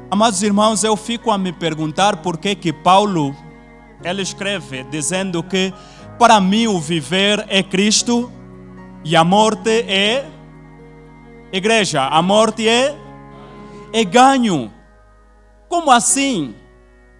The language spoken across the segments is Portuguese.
Amados irmãos, eu fico a me perguntar por que Paulo, ele escreve dizendo que para mim o viver é Cristo e a morte é igreja, a morte é ganho. Como assim?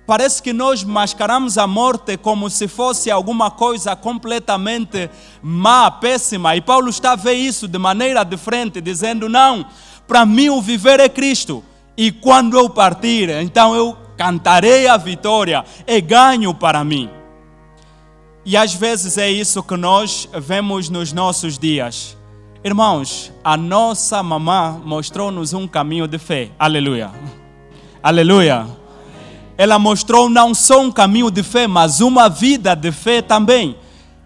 Parece que nós mascaramos a morte como se fosse alguma coisa completamente má, péssima. E Paulo está a ver isso de maneira diferente, dizendo, não, para mim o viver é Cristo. E quando eu partir, então eu cantarei a vitória, é ganho para mim. E às vezes é isso que nós vemos nos nossos dias. Irmãos, a nossa mamã mostrou-nos um caminho de fé. Aleluia. Aleluia. Ela mostrou não só um caminho de fé, mas uma vida de fé também.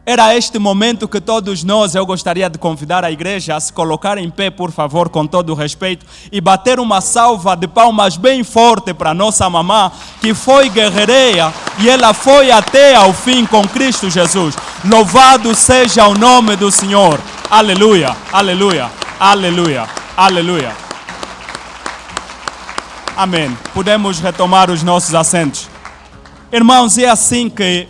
Era este momento que todos nós, eu gostaria de convidar a igreja a se colocar em pé, por favor, com todo o respeito, e bater uma salva de palmas bem forte para nossa mamã, que foi guerreira e ela foi até ao fim com Cristo Jesus. Louvado seja o nome do Senhor. Aleluia, aleluia, aleluia, aleluia. Amém. Podemos retomar os nossos assentos. Irmãos, é assim que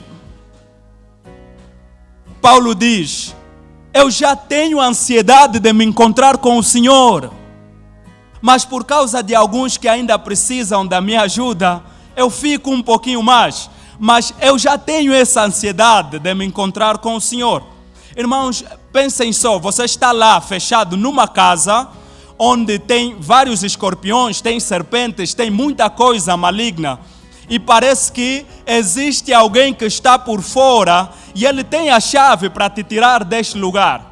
Paulo diz, eu já tenho ansiedade de me encontrar com o Senhor, mas por causa de alguns que ainda precisam da minha ajuda, eu fico um pouquinho mais, mas eu já tenho essa ansiedade de me encontrar com o Senhor. Irmãos, pensem só, você está lá fechado numa casa, onde tem vários escorpiões, tem serpentes, tem muita coisa maligna. E parece que existe alguém que está por fora e ele tem a chave para te tirar deste lugar.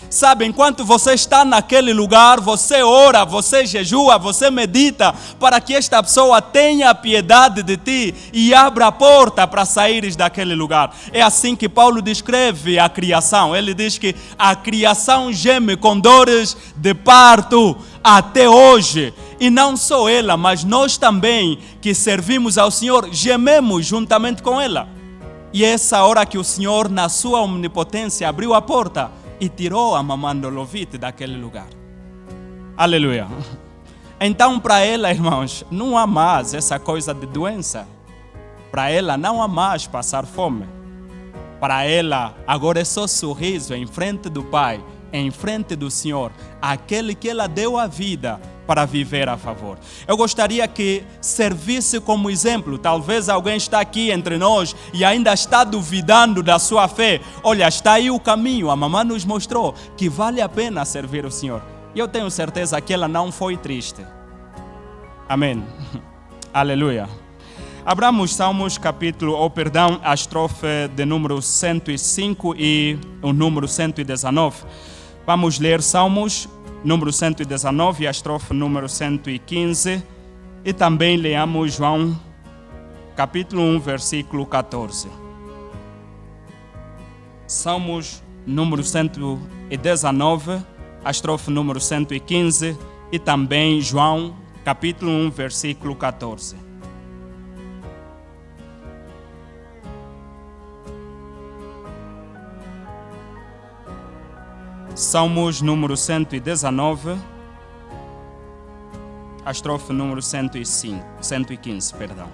Sabe, enquanto você está naquele lugar, você ora, você jejua, você medita para que esta pessoa tenha piedade de ti e abra a porta para saíres daquele lugar. É assim que Paulo descreve a criação. Ele diz que a criação geme com dores de parto até hoje. E não só ela, mas nós também que servimos ao Senhor, gememos juntamente com ela. E é essa hora que o Senhor, na sua onipotência, abriu a porta e tirou a mamã do Lovite daquele lugar. Aleluia. Então, para ela, irmãos, não há mais essa coisa de doença. Para ela, não há mais passar fome. Para ela, agora é só sorriso em frente do Pai, em frente do Senhor, aquele que ela deu a vida para viver a favor. Eu gostaria que servisse como exemplo. Talvez alguém está aqui entre nós e ainda está duvidando da sua fé. Olha, está aí o caminho. A mamãe nos mostrou que vale a pena servir o Senhor. E eu tenho certeza que ela não foi triste. Amém. Aleluia. Abramos Salmos a estrofe de número 105 e o número 119. Vamos ler Salmos número 119 e a estrofe número 115. E também leamos João, capítulo 1, versículo 14. Salmos número 119, a estrofe número 115. E também João, capítulo 1, versículo 14. Salmos número 119, a estrofe número 115, perdão.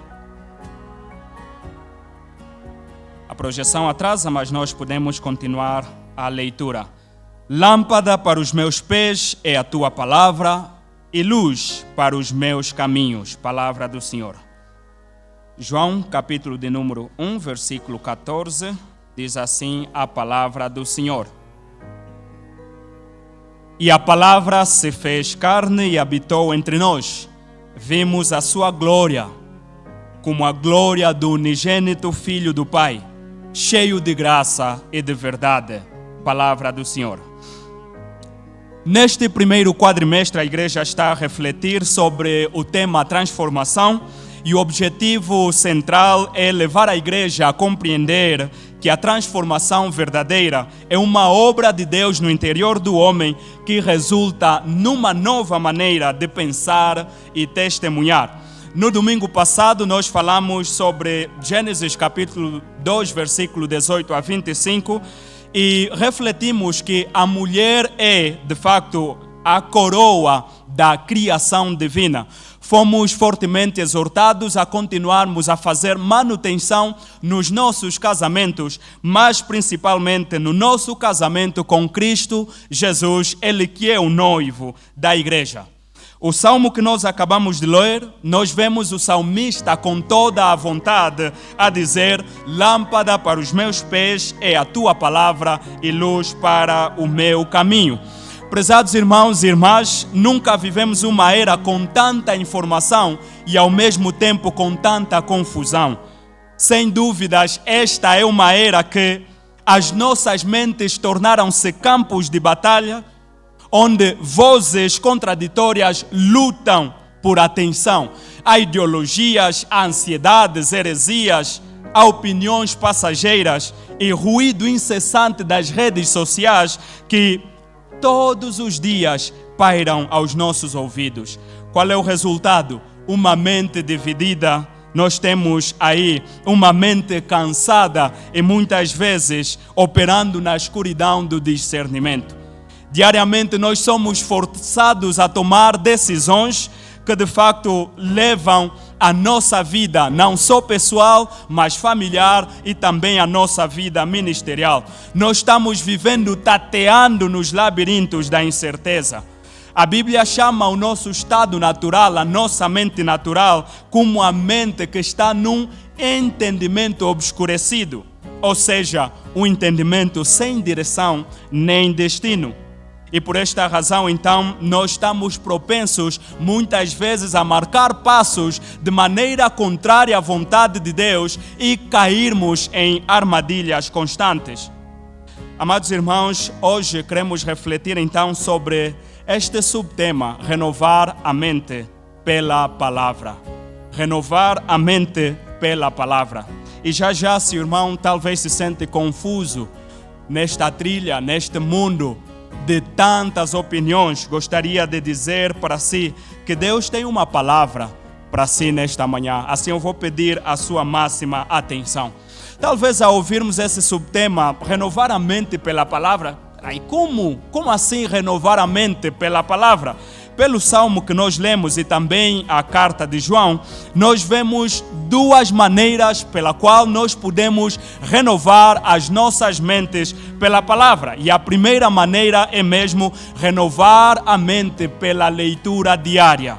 A projeção atrasa, mas nós podemos continuar a leitura. Lâmpada para os meus pés é a tua palavra e luz para os meus caminhos. Palavra do Senhor. João, capítulo de número 1, versículo 14, diz assim a palavra do Senhor. E a palavra se fez carne e habitou entre nós. Vimos a sua glória, como a glória do unigênito Filho do Pai, cheio de graça e de verdade. Palavra do Senhor. Neste primeiro quadrimestre, a igreja está a refletir sobre o tema transformação e o objetivo central é levar a igreja a compreender que a transformação verdadeira é uma obra de Deus no interior do homem que resulta numa nova maneira de pensar e testemunhar. No domingo passado nós falamos sobre Gênesis capítulo 2, versículo 18 a 25, e refletimos que a mulher é, de facto, a coroa da criação divina. Fomos fortemente exortados a continuarmos a fazer manutenção nos nossos casamentos, mas principalmente no nosso casamento com Cristo Jesus, Ele que é o noivo da igreja. O salmo que nós acabamos de ler, nós vemos o salmista com toda a vontade a dizer: lâmpada para os meus pés é a tua palavra e luz para o meu caminho. Prezados irmãos e irmãs, nunca vivemos uma era com tanta informação e ao mesmo tempo com tanta confusão. Sem dúvidas, esta é uma era que as nossas mentes tornaram-se campos de batalha, onde vozes contraditórias lutam por atenção. Há ideologias, há ansiedades, heresias, há opiniões passageiras e ruído incessante das redes sociais que todos os dias pairam aos nossos ouvidos. Qual é o resultado? Uma mente dividida. Nós temos aí uma mente cansada e muitas vezes operando na escuridão do discernimento. Diariamente nós somos forçados a tomar decisões que de facto levam a nossa vida, não só pessoal, mas familiar e também a nossa vida ministerial. Nós estamos vivendo, tateando nos labirintos da incerteza. A Bíblia chama o nosso estado natural, a nossa mente natural, como a mente que está num entendimento obscurecido, ou seja, um entendimento sem direção nem destino. E por esta razão, então, nós estamos propensos muitas vezes a marcar passos de maneira contrária à vontade de Deus e cairmos em armadilhas constantes. Amados irmãos, hoje queremos refletir então sobre este subtema: renovar a mente pela palavra. Renovar a mente pela palavra. E já se o irmão talvez se sente confuso nesta trilha, neste mundo de tantas opiniões, gostaria de dizer para si que Deus tem uma palavra para si nesta manhã. Assim eu vou pedir a sua máxima atenção. Talvez ao ouvirmos esse subtema, renovar a mente pela palavra, como assim renovar a mente pela palavra? Pelo salmo que nós lemos e também a carta de João, nós vemos duas maneiras pela qual nós podemos renovar as nossas mentes pela palavra. E a primeira maneira é mesmo renovar a mente pela leitura diária.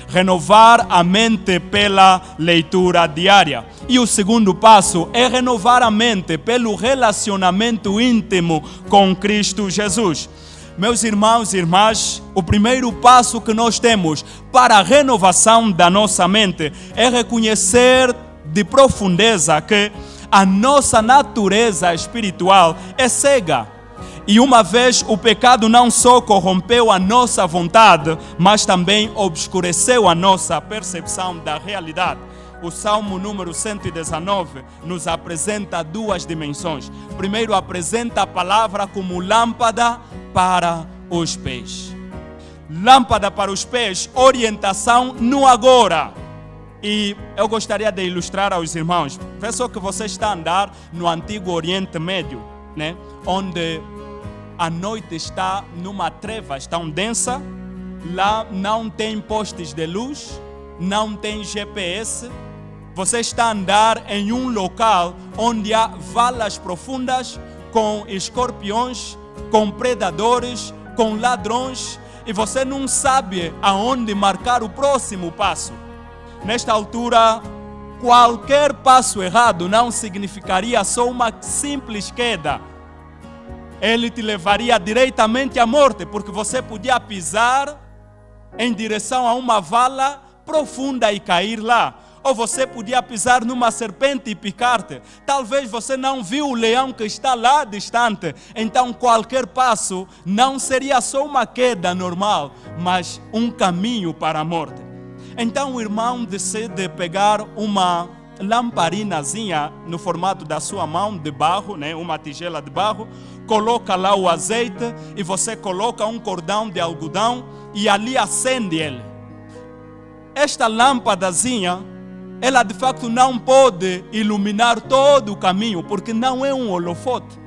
Renovar a mente pela leitura diária. E o segundo passo é renovar a mente pelo relacionamento íntimo com Cristo Jesus. Meus irmãos e irmãs, o primeiro passo que nós temos para a renovação da nossa mente é reconhecer de profundeza que a nossa natureza espiritual é cega. E uma vez o pecado não só corrompeu a nossa vontade, mas também obscureceu a nossa percepção da realidade. O Salmo número 119 nos apresenta duas dimensões. Primeiro, apresenta a palavra como lâmpada para os pés. Lâmpada para os pés, orientação no agora. E eu gostaria de ilustrar aos irmãos. Vê só que você está a andar no antigo Oriente Médio, né? Onde a noite está numa trevas tão densa. Lá não tem postes de luz, não tem GPS. Você está a andar em um local onde há valas profundas, com escorpiões, com predadores, com ladrões, e você não sabe aonde marcar o próximo passo. Nesta altura, qualquer passo errado não significaria só uma simples queda. Ele te levaria diretamente à morte, porque você podia pisar em direção a uma vala profunda e cair lá. Ou você podia pisar numa serpente e picar-te. Talvez você não viu o leão que está lá distante. Então qualquer passo não seria só uma queda normal, mas um caminho para a morte. Então o irmão decide pegar uma lamparinazinha no formato da sua mão de barro, né? Uma tigela de barro, coloca lá o azeite e você coloca um cordão de algodão e ali acende ele. Esta lâmpadazinha, ela de facto não pode iluminar todo o caminho, porque não é um holofote.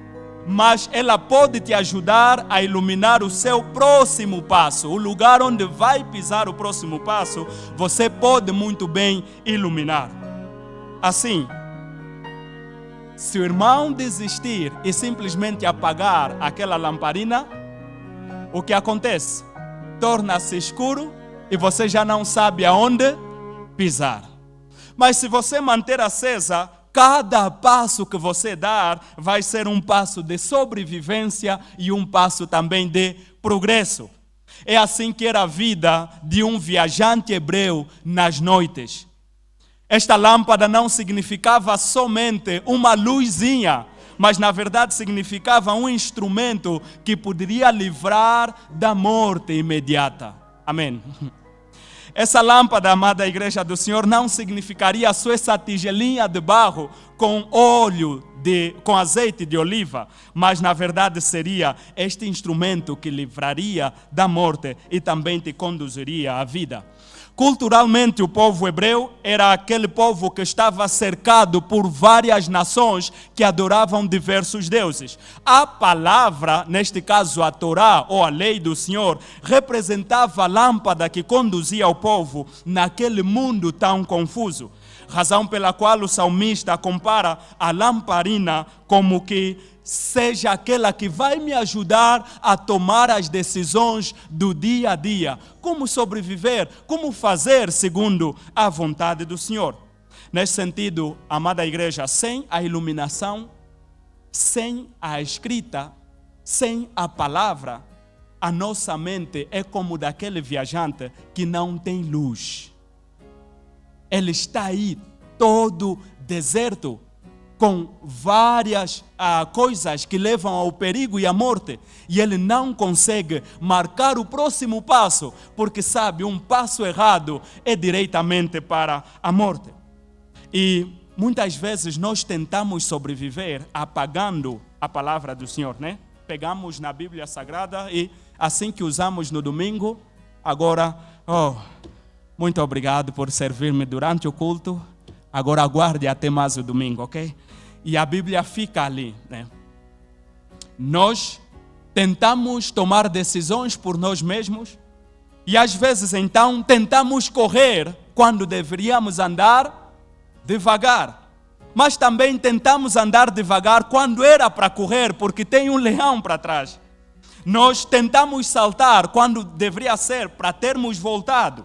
mas ela pode te ajudar a iluminar o seu próximo passo. O lugar onde vai pisar o próximo passo, você pode muito bem iluminar. Assim, se o irmão desistir e simplesmente apagar aquela lamparina, o que acontece? Torna-se escuro e você já não sabe aonde pisar. Mas se você manter acesa, cada passo que você dar vai ser um passo de sobrevivência e um passo também de progresso. É assim que era a vida de um viajante hebreu nas noites. Esta lâmpada não significava somente uma luzinha, mas na verdade significava um instrumento que poderia livrar da morte imediata. Amém. Essa lâmpada, amada igreja do Senhor, não significaria só essa tigelinha de barro com com azeite de oliva, mas na verdade seria este instrumento que livraria da morte e também te conduziria à vida. Culturalmente, o povo hebreu era aquele povo que estava cercado por várias nações que adoravam diversos deuses. A palavra, neste caso a Torá ou a lei do Senhor, representava a lâmpada que conduzia o povo naquele mundo tão confuso. Razão pela qual o salmista compara a lamparina como que seja aquela que vai me ajudar a tomar as decisões do dia a dia. Como sobreviver, como fazer segundo a vontade do Senhor. Nesse sentido, amada igreja, sem a iluminação, sem a escrita, sem a palavra, a nossa mente é como daquele viajante que não tem luz. Ele está aí, todo deserto, com várias coisas que levam ao perigo e à morte. E ele não consegue marcar o próximo passo, porque sabe, um passo errado é diretamente para a morte. E muitas vezes nós tentamos sobreviver apagando a palavra do Senhor, né? Pegamos na Bíblia Sagrada e assim que usamos no domingo, agora, muito obrigado por servir-me durante o culto, agora aguarde até mais o domingo, ok? E a Bíblia fica ali, né? Nós tentamos tomar decisões por nós mesmos e às vezes então tentamos correr quando deveríamos andar devagar. Mas também tentamos andar devagar quando era para correr, porque tem um leão para trás. Nós tentamos saltar quando deveria ser para termos voltado.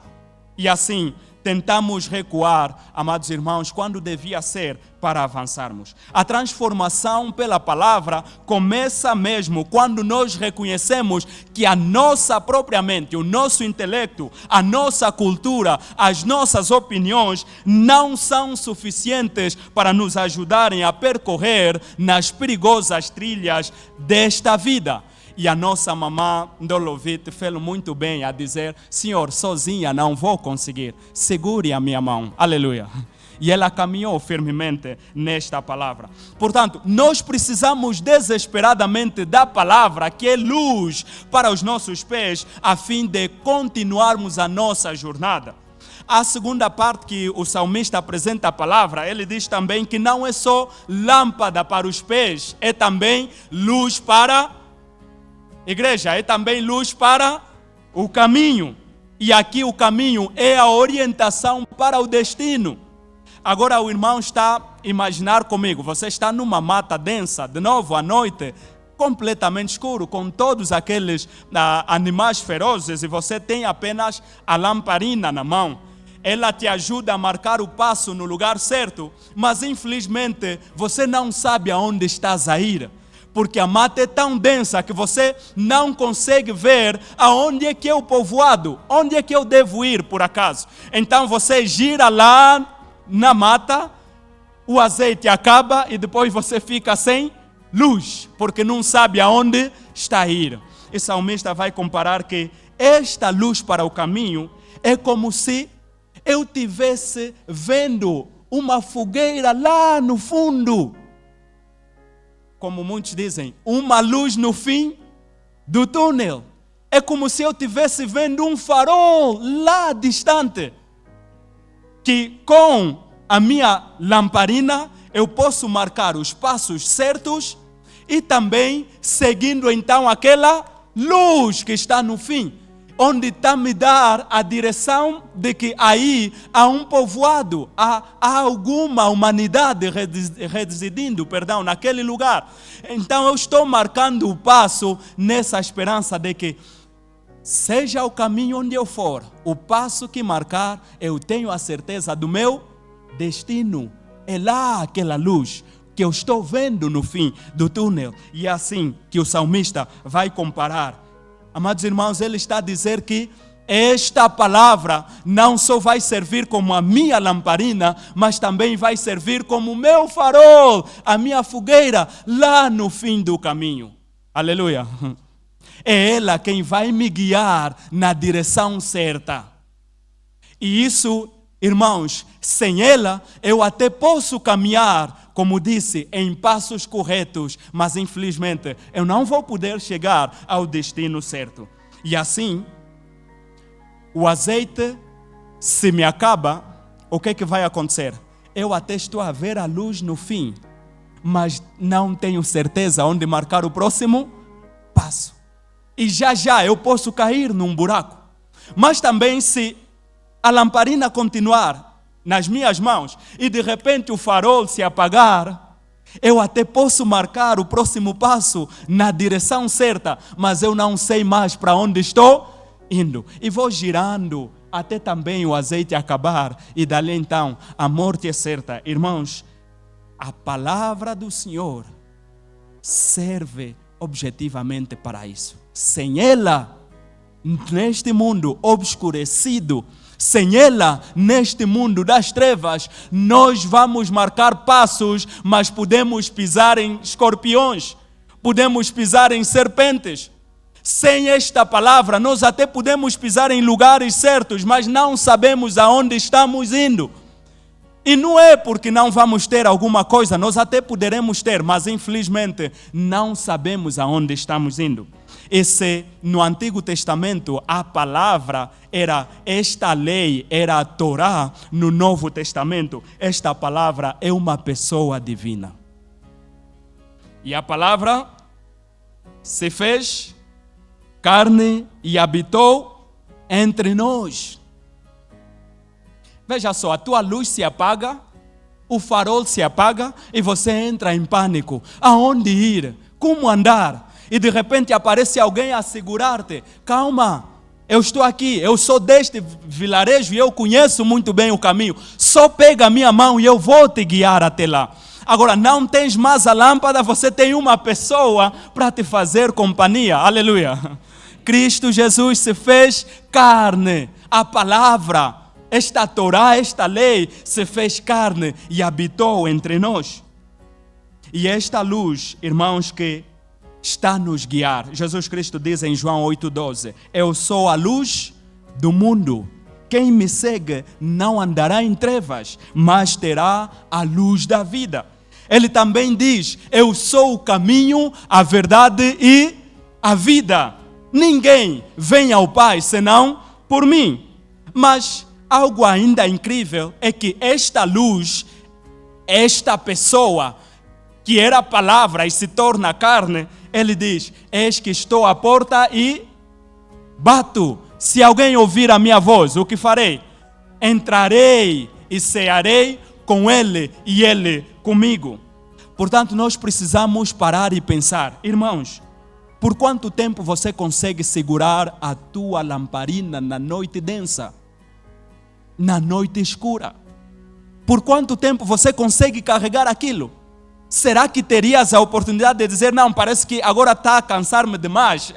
E assim, tentamos recuar, amados irmãos, quando devia ser para avançarmos. A transformação pela palavra começa mesmo quando nós reconhecemos que a nossa própria mente, o nosso intelecto, a nossa cultura, as nossas opiniões não são suficientes para nos ajudarem a percorrer nas perigosas trilhas desta vida. E a nossa mamã Dolovite fez muito bem a dizer: Senhor, sozinha não vou conseguir, segure a minha mão. Aleluia. E ela caminhou firmemente nesta palavra. Portanto, nós precisamos desesperadamente da palavra, que é luz para os nossos pés, a fim de continuarmos a nossa jornada. A segunda parte que o salmista apresenta a palavra, ele diz também que não é só lâmpada para os pés, é também luz para igreja, é também luz para o caminho. E aqui o caminho é a orientação para o destino. Agora o irmão está a imaginar comigo, você está numa mata densa, de novo à noite, completamente escuro, com todos aqueles animais ferozes, e você tem apenas a lamparina na mão. Ela te ajuda a marcar o passo no lugar certo, mas infelizmente você não sabe aonde estás a ir. Porque a mata é tão densa que você não consegue ver aonde é que é o povoado, onde é que eu devo ir por acaso. Então você gira lá na mata, o azeite acaba e depois você fica sem luz, porque não sabe aonde está a ir. E o salmista vai comparar que esta luz para o caminho é como se eu tivesse vendo uma fogueira lá no fundo. Como muitos dizem, uma luz no fim do túnel. É como se eu estivesse vendo um farol lá distante, que com a minha lamparina eu posso marcar os passos certos e também seguindo então aquela luz que está no fim, onde está me dar a direção de que aí há um povoado, há alguma humanidade residindo, naquele lugar. Então eu estou marcando o passo nessa esperança de que, seja o caminho onde eu for, o passo que marcar, eu tenho a certeza do meu destino. É lá aquela luz que eu estou vendo no fim do túnel. E é assim que o salmista vai comparar. Amados irmãos, ele está a dizer que esta palavra não só vai servir como a minha lamparina, mas também vai servir como o meu farol, a minha fogueira, lá no fim do caminho. Aleluia! É ela quem vai me guiar na direção certa. E isso, irmãos, sem ela eu até posso caminhar, como disse, em passos corretos, mas infelizmente eu não vou poder chegar ao destino certo. E assim, o azeite se me acaba, o que é que vai acontecer? Eu até estou a ver a luz no fim, mas não tenho certeza onde marcar o próximo passo. E já eu posso cair num buraco. Mas também, se a lamparina continuar nas minhas mãos e de repente o farol se apagar, eu até posso marcar o próximo passo na direção certa, mas eu não sei mais para onde estou indo. E vou girando até também o azeite acabar, e dali então a morte é certa. Irmãos, a palavra do Senhor serve objetivamente para isso. Sem ela, neste mundo obscurecido, sem ela, neste mundo das trevas, nós vamos marcar passos, mas podemos pisar em escorpiões, podemos pisar em serpentes. Sem esta palavra, nós até podemos pisar em lugares certos, mas não sabemos aonde estamos indo. E não é porque não vamos ter alguma coisa, nós até poderemos ter, mas infelizmente não sabemos aonde estamos indo. E se no Antigo Testamento a palavra era esta lei, era a Torá, no Novo Testamento esta palavra é uma pessoa divina. E a palavra se fez carne e habitou entre nós. Veja só, a tua luz se apaga, o farol se apaga e você entra em pânico. Aonde ir? Como andar? E de repente aparece alguém a segurar-te. Calma, eu estou aqui, eu sou deste vilarejo e eu conheço muito bem o caminho. Só pega a minha mão e eu vou te guiar até lá. Agora, não tens mais a lâmpada, você tem uma pessoa para te fazer companhia. Aleluia! Cristo Jesus se fez carne. A palavra, esta Torá, esta lei, se fez carne e habitou entre nós. E esta luz, irmãos, que está a nos guiar. Jesus Cristo diz em João 8,12: eu sou a luz do mundo. Quem me segue não andará em trevas, mas terá a luz da vida. Ele também diz: eu sou o caminho, a verdade e a vida. Ninguém vem ao Pai senão por mim. Mas algo ainda incrível é que esta luz, esta pessoa que era a palavra e se torna carne, ele diz: eis que estou à porta e bato. Se alguém ouvir a minha voz, o que farei? Entrarei e cearei com ele e ele comigo. Portanto, nós precisamos parar e pensar. Irmãos, por quanto tempo você consegue segurar a tua lamparina na noite densa? Na noite escura? Por quanto tempo você consegue carregar aquilo? Será que terias a oportunidade de dizer: não, parece que agora está a cansar-me demais,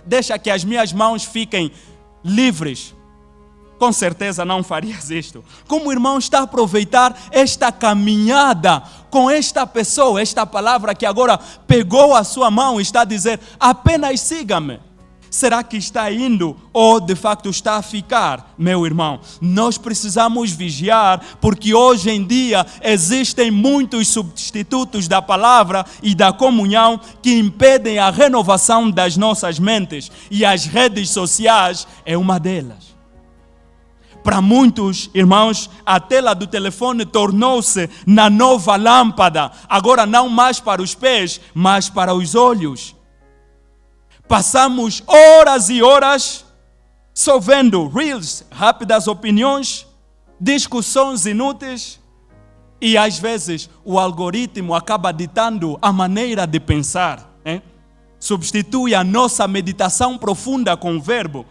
deixa que as minhas mãos fiquem livres? Com certeza não farias isto. Como o irmão está a aproveitar esta caminhada com esta pessoa, esta palavra que agora pegou a sua mão e está a dizer: apenas siga-me. Será que está indo ou de facto está a ficar? Meu irmão, nós precisamos vigiar, porque hoje em dia existem muitos substitutos da palavra e da comunhão que impedem a renovação das nossas mentes, e as redes sociais é uma delas. Para muitos, irmãos, a tela do telefone tornou-se na nova lâmpada. Agora não mais para os pés, mas para os olhos. Passamos horas e horas só vendo reels, rápidas opiniões, discussões inúteis. E às vezes o algoritmo acaba ditando a maneira de pensar. Substitui a nossa meditação profunda com o verbo.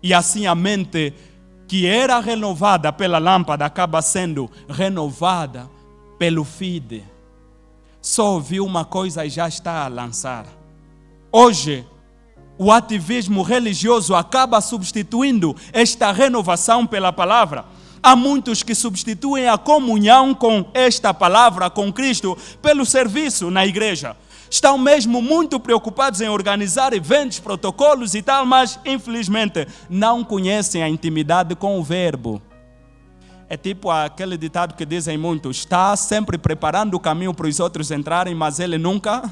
E assim a mente que era renovada pela lâmpada acaba sendo renovada pelo feed. Só ouviu uma coisa e já está a lançar. Hoje, o ativismo religioso acaba substituindo esta renovação pela palavra. Há muitos que substituem a comunhão com esta palavra, com Cristo, pelo serviço na igreja. Estão mesmo muito preocupados em organizar eventos, protocolos e tal, mas infelizmente não conhecem a intimidade com o verbo. É tipo aquele ditado que dizem muitos: está sempre preparando o caminho para os outros entrarem, mas ele nunca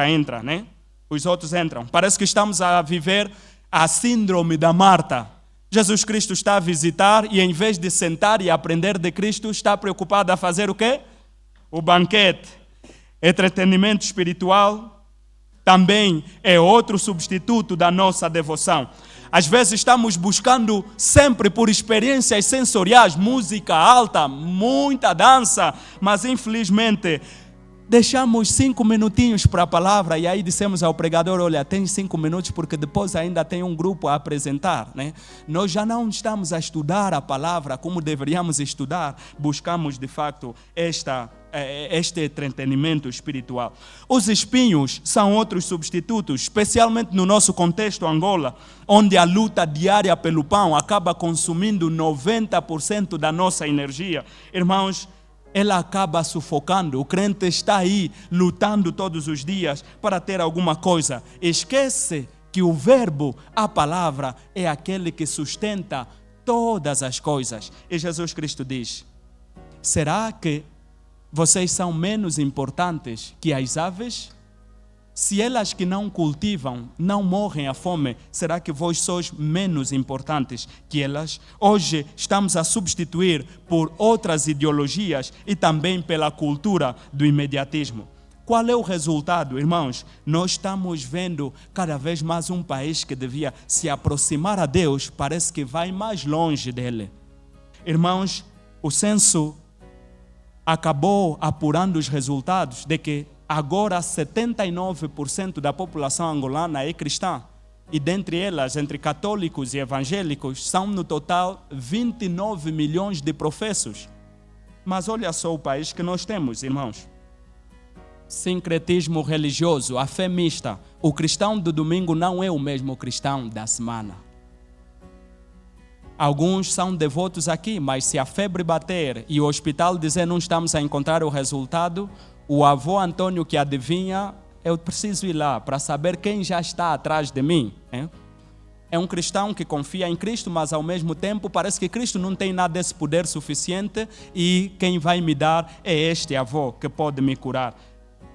entra, né? Os outros entram. Parece que estamos a viver a síndrome da Marta. Jesus Cristo está a visitar e em vez de sentar e aprender de Cristo, está preocupado a fazer o quê? O banquete. Entretenimento espiritual também é outro substituto da nossa devoção. Às vezes estamos buscando sempre por experiências sensoriais, música alta, muita dança, mas infelizmente deixamos 5 minutinhos para a palavra e aí dissemos ao pregador: olha, tem 5 minutos porque depois ainda tem um grupo a apresentar, né? Nós já não estamos a estudar a palavra como deveríamos estudar, buscamos de facto este entretenimento espiritual. Os espinhos são outros substitutos, especialmente no nosso contexto Angola, onde a luta diária pelo pão acaba consumindo 90% da nossa energia. Irmãos, ela acaba sufocando. O crente está aí lutando todos os dias para ter alguma coisa. Esquece que o verbo, a palavra, é aquele que sustenta todas as coisas. E Jesus Cristo diz: será que vocês são menos importantes que as aves? Se elas que não cultivam não morrem à fome, será que vós sois menos importantes que elas? Hoje estamos a substituir por outras ideologias e também pela cultura do imediatismo. Qual é o resultado, irmãos? Nós estamos vendo cada vez mais um país que devia se aproximar a Deus, parece que vai mais longe dele. Irmãos, o censo acabou apurando os resultados de que agora 79% da população angolana é cristã. E dentre elas, entre católicos e evangélicos, são no total 29 milhões de professos. Mas olha só o país que nós temos, irmãos. Sincretismo religioso, a fé mista. O cristão do domingo não é o mesmo cristão da semana. Alguns são devotos aqui, mas se a febre bater e o hospital dizer não estamos a encontrar o resultado, o avô Antônio que adivinha, eu preciso ir lá para saber quem já está atrás de mim. É um cristão que confia em Cristo, mas ao mesmo tempo parece que Cristo não tem nada desse poder suficiente e quem vai me dar é este avô que pode me curar.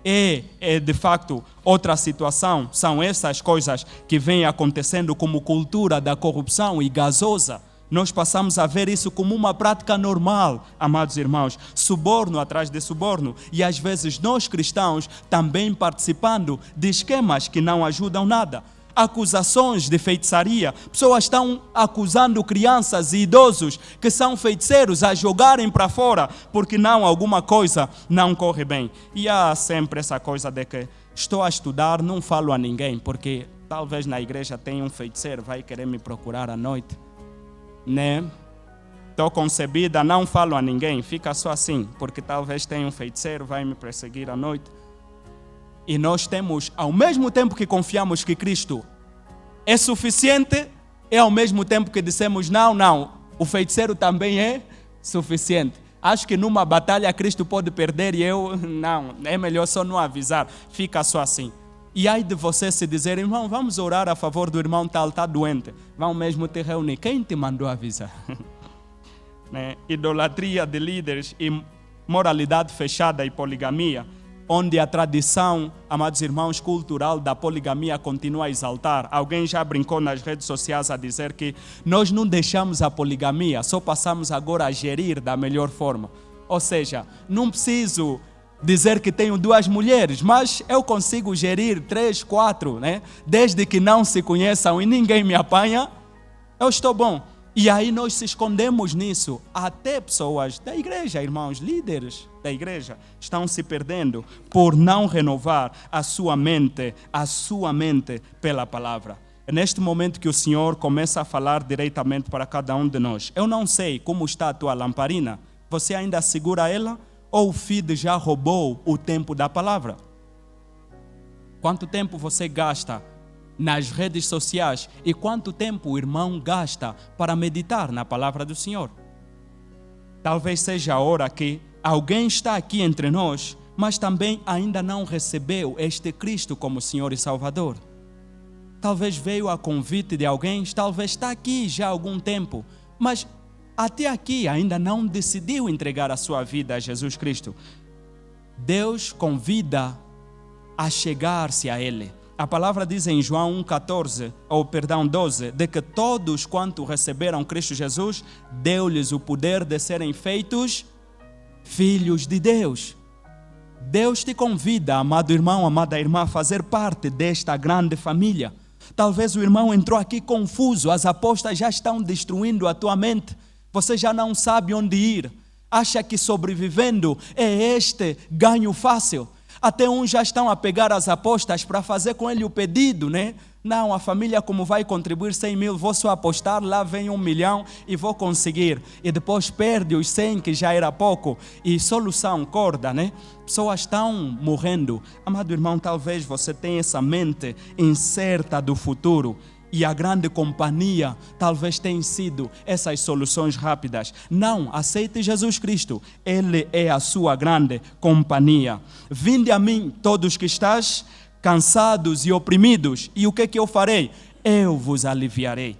É de facto outra situação, são essas coisas que vêm acontecendo como cultura da corrupção e gasosa. Nós passamos a ver isso como uma prática normal, amados irmãos, suborno atrás de suborno, e às vezes nós cristãos também participando de esquemas que não ajudam nada. Acusações de feitiçaria, pessoas estão acusando crianças e idosos que são feiticeiros a jogarem para fora, porque não, alguma coisa não corre bem. E há sempre essa coisa de que estou a estudar, não falo a ninguém, porque talvez na igreja tenha um feiticeiro, vai querer me procurar à noite. Né? Estou concebida, não falo a ninguém, fica só assim, porque talvez tenha um feiticeiro, vai me perseguir à noite. E nós temos, ao mesmo tempo que confiamos que Cristo é suficiente, e ao mesmo tempo que dissemos não, o feiticeiro também é suficiente. Acho que numa batalha Cristo pode perder e eu, não, é melhor só não avisar, fica só assim. E aí de você se dizer: irmão, vamos orar a favor do irmão tal, está doente. Vão mesmo te reunir. Quem te mandou avisar? Né? Idolatria de líderes e moralidade fechada e poligamia. onde a tradição, amados irmãos, cultural da poligamia continua a exaltar. Alguém já brincou nas redes sociais a dizer que nós não deixamos a poligamia, só passamos agora a gerir da melhor forma. Ou seja, não preciso dizer que tenho 2 mulheres, mas eu consigo gerir 3, 4, né? Desde que não se conheçam e ninguém me apanha, eu estou bom. E aí nós se escondemos nisso. Até pessoas da igreja, irmãos, líderes da igreja, estão se perdendo por não renovar a sua mente pela palavra. É neste momento que o Senhor começa a falar diretamente para cada um de nós. Eu não sei como está a tua lamparina. Você ainda segura ela? Ou o feed já roubou o tempo da palavra? Quanto tempo você gasta nas redes sociais e quanto tempo o irmão gasta para meditar na palavra do Senhor? Talvez seja a hora que alguém está aqui entre nós, mas também ainda não recebeu este Cristo como Senhor e Salvador. Talvez veio a convite de alguém, talvez está aqui já há algum tempo, mas até aqui ainda não decidiu entregar a sua vida a Jesus Cristo. Deus convida a chegar-se a Ele. A palavra diz em João 12, de que todos quanto receberam Cristo Jesus, deu-lhes o poder de serem feitos filhos de Deus. Deus te convida, amado irmão, amada irmã, a fazer parte desta grande família. Talvez o irmão entrou aqui confuso, as apostas já estão destruindo a tua mente. Você já não sabe onde ir. Acha que sobrevivendo é este ganho fácil. Até uns já estão a pegar as apostas para fazer com ele o pedido, né? Não, a família como vai contribuir 100 mil, vou só apostar, lá vem 1 milhão e vou conseguir. E depois perde os 100 que já era pouco e solução corda, né? Pessoas estão morrendo. Amado irmão, talvez você tenha essa mente incerta do futuro. E a grande companhia talvez tenha sido essas soluções rápidas. Não, aceite Jesus Cristo. Ele é a sua grande companhia. Vinde a mim, todos que estáis cansados e oprimidos. E o que eu farei? Eu vos aliviarei.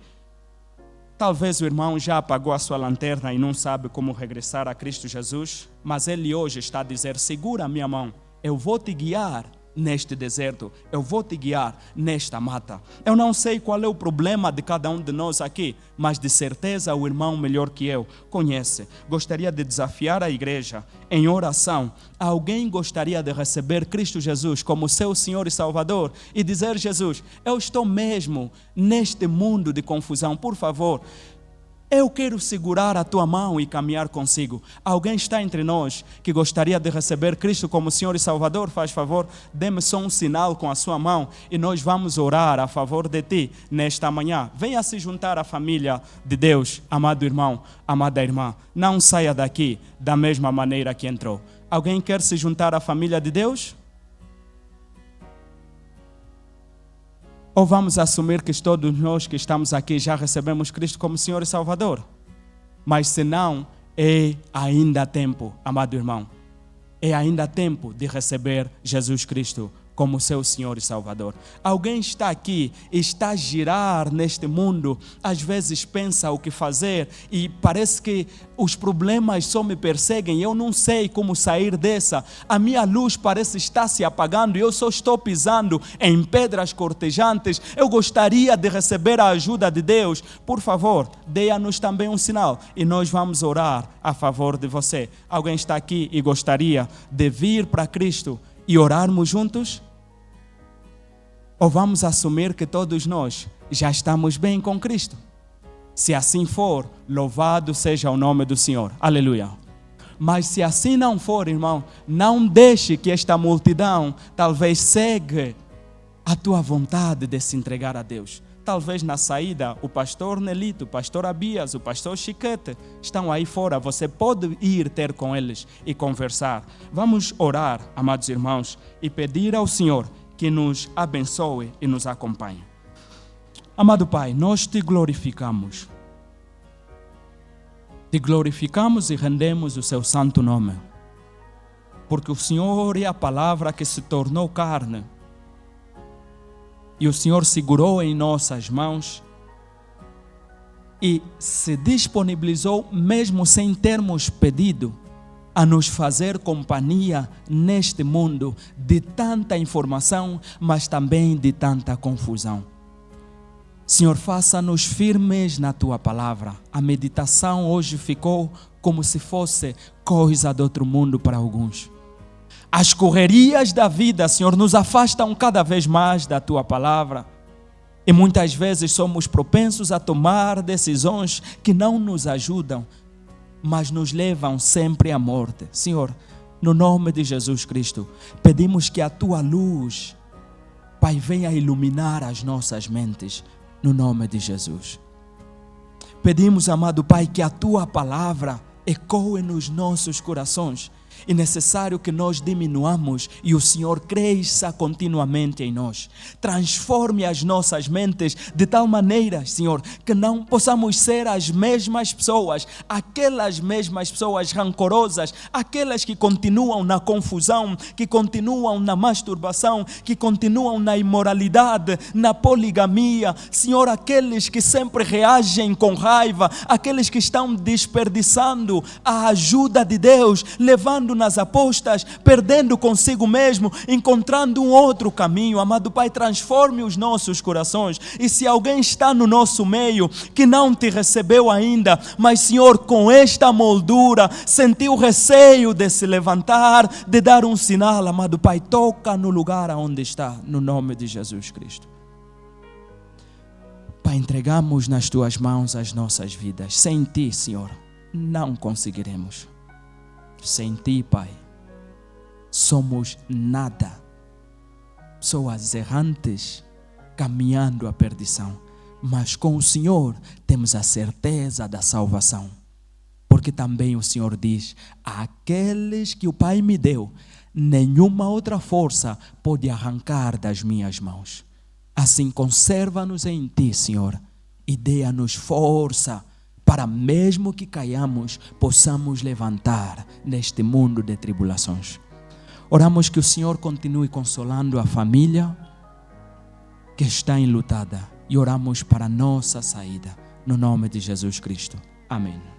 Talvez o irmão já apagou a sua lanterna e não sabe como regressar a Cristo Jesus. Mas ele hoje está a dizer, segura a minha mão. Eu vou te guiar neste deserto, eu vou te guiar nesta mata. Eu não sei qual é o problema de cada um de nós aqui, mas de certeza o irmão melhor que eu conhece. Gostaria de desafiar a igreja em oração. Alguém gostaria de receber Cristo Jesus como seu Senhor e Salvador e dizer, Jesus, eu estou mesmo neste mundo de confusão, por favor, eu quero segurar a tua mão e caminhar consigo. Alguém está entre nós que gostaria de receber Cristo como Senhor e Salvador? Faz favor, dê-me só um sinal com a sua mão e nós vamos orar a favor de ti nesta manhã. Venha se juntar à família de Deus, amado irmão, amada irmã. Não saia daqui da mesma maneira que entrou. Alguém quer se juntar à família de Deus? Ou vamos assumir que todos nós que estamos aqui já recebemos Cristo como Senhor e Salvador? Mas se não, é ainda tempo, amado irmão. É ainda tempo de receber Jesus Cristo como seu Senhor e Salvador. Alguém está aqui, está a girar neste mundo, às vezes pensa o que fazer e parece que os problemas só me perseguem, eu não sei como sair dessa, a minha luz parece estar se apagando e eu só estou pisando em pedras cortejantes. Eu gostaria de receber a ajuda de Deus. Por favor, dê-nos também um sinal e nós vamos orar a favor de você. Alguém está aqui e gostaria de vir para Cristo e orarmos juntos? Ou vamos assumir que todos nós já estamos bem com Cristo? Se assim for, louvado seja o nome do Senhor. Aleluia. Mas se assim não for, irmão, não deixe que esta multidão talvez cegue a tua vontade de se entregar a Deus. Talvez na saída o pastor Nelito, o pastor Abias, o pastor Chiquete estão aí fora. Você pode ir ter com eles e conversar. Vamos orar, amados irmãos, e pedir ao Senhor que nos abençoe e nos acompanhe. Amado Pai, nós te glorificamos. Te glorificamos e rendemos o seu santo nome. Porque o Senhor é a palavra que se tornou carne. E o Senhor segurou em nossas mãos e se disponibilizou mesmo sem termos pedido a nos fazer companhia neste mundo de tanta informação, mas também de tanta confusão. Senhor, faça-nos firmes na Tua palavra. A meditação hoje ficou como se fosse coisa de outro mundo para alguns. As correrias da vida, Senhor, nos afastam cada vez mais da Tua palavra. E muitas vezes somos propensos a tomar decisões que não nos ajudam, mas nos levam sempre à morte. Senhor, no nome de Jesus Cristo, pedimos que a Tua luz, Pai, venha iluminar as nossas mentes, no nome de Jesus. Pedimos, amado Pai, que a Tua palavra ecoe nos nossos corações. É necessário que nós diminuamos e o Senhor cresça continuamente em nós. Transforme as nossas mentes de tal maneira, Senhor, que não possamos ser as mesmas pessoas, aquelas mesmas pessoas rancorosas, aquelas que continuam na confusão, que continuam na masturbação, que continuam na imoralidade, na poligamia. Senhor, aqueles que sempre reagem com raiva, aqueles que estão desperdiçando a ajuda de Deus, levando nas apostas, perdendo consigo mesmo, encontrando um outro caminho. Amado Pai, transforme os nossos corações. E se alguém está no nosso meio que não Te recebeu ainda, mas Senhor, com esta moldura, sentiu receio de se levantar, de dar um sinal, amado Pai, toca no lugar onde está, no nome de Jesus Cristo. Pai, entregamos nas Tuas mãos as nossas vidas. Sem Ti, Senhor, não conseguiremos. Sem Ti, Pai, somos nada, pessoas errantes, caminhando à perdição. Mas com o Senhor temos a certeza da salvação. Porque também o Senhor diz: aqueles que o Pai me deu, nenhuma outra força pode arrancar das minhas mãos. Assim, conserva-nos em Ti, Senhor, e dê-nos força, para mesmo que caiamos, possamos levantar neste mundo de tribulações. Oramos que o Senhor continue consolando a família que está enlutada e oramos para a nossa saída, no nome de Jesus Cristo. Amém.